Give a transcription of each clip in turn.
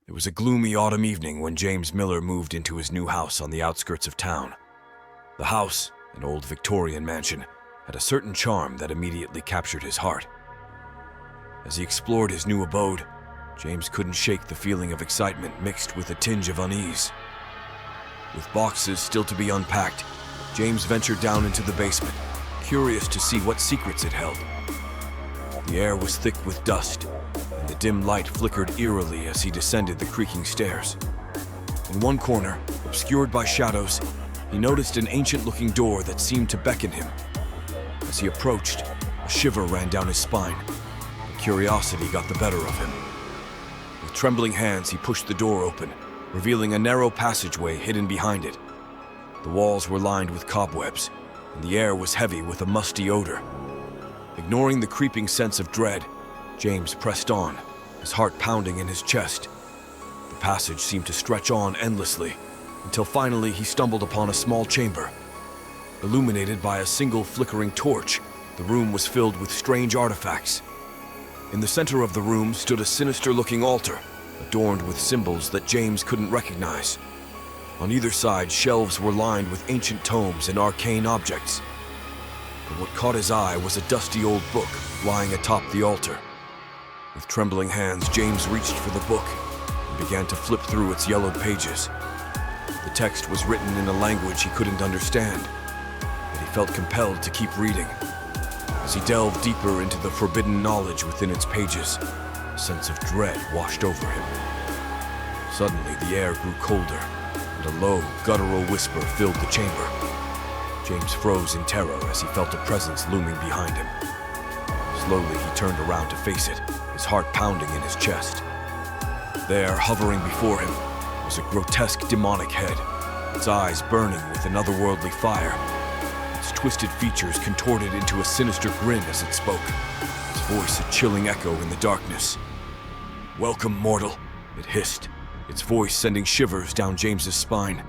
It was a gloomy autumn evening when James Miller moved into his new house on the outskirts of town. The house, an old Victorian mansion, had a certain charm that immediately captured his heart. As he explored his new abode, James couldn't shake the feeling of excitement mixed with a tinge of unease. With boxes still to be unpacked, James ventured down into the basement, curious to see what secrets it held. The air was thick with dust, and the dim light flickered eerily as he descended the creaking stairs. In one corner, obscured by shadows, he noticed an ancient-looking door that seemed to beckon him. As he approached, a shiver ran down his spine. But curiosity got the better of him. With trembling hands, he pushed the door open, revealing a narrow passageway hidden behind it. The walls were lined with cobwebs, and the air was heavy with a musty odor. Ignoring the creeping sense of dread, James pressed on, his heart pounding in his chest. The passage seemed to stretch on endlessly, until finally he stumbled upon a small chamber. Illuminated by a single flickering torch, the room was filled with strange artifacts. In the center of the room stood a sinister-looking altar, adorned with symbols that James couldn't recognize. On either side, shelves were lined with ancient tomes and arcane objects. But what caught his eye was a dusty old book lying atop the altar. With trembling hands, James reached for the book and began to flip through its yellowed pages. The text was written in a language he couldn't understand, but he felt compelled to keep reading. As he delved deeper into the forbidden knowledge within its pages, a sense of dread washed over him. Suddenly, the air grew colder, and a low, guttural whisper filled the chamber. James froze in terror as he felt a presence looming behind him. Slowly, he turned around to face it, his heart pounding in his chest. There, hovering before him, was a grotesque demonic head, its eyes burning with an otherworldly fire. Its twisted features contorted into a sinister grin as it spoke, its voice a chilling echo in the darkness. "Welcome, mortal," it hissed, its voice sending shivers down James's spine.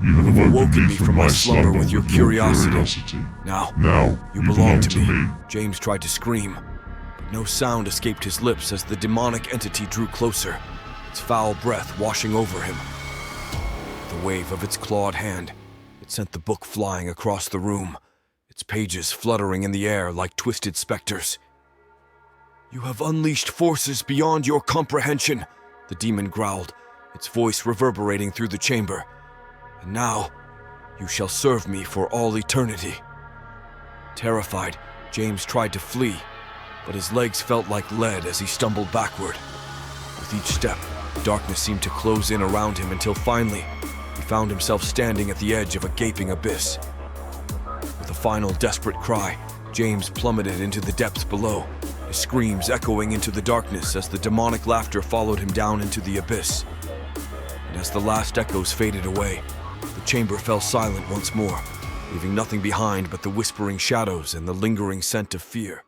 You have Awoken me from my slumber with your curiosity. Now, you belong to me. James tried to scream, but no sound escaped his lips as the demonic entity drew closer, its foul breath washing over him. With a wave of its clawed hand, it sent the book flying across the room, its pages fluttering in the air like twisted specters. "You have unleashed forces beyond your comprehension," the demon growled, its voice reverberating through the chamber. "And now, you shall serve me for all eternity." Terrified, James tried to flee, but his legs felt like lead as he stumbled backward. With each step, darkness seemed to close in around him until finally, he found himself standing at the edge of a gaping abyss. With a final desperate cry, James plummeted into the depths below, his screams echoing into the darkness as the demonic laughter followed him down into the abyss. And as the last echoes faded away, the chamber fell silent once more, leaving nothing behind but the whispering shadows and the lingering scent of fear.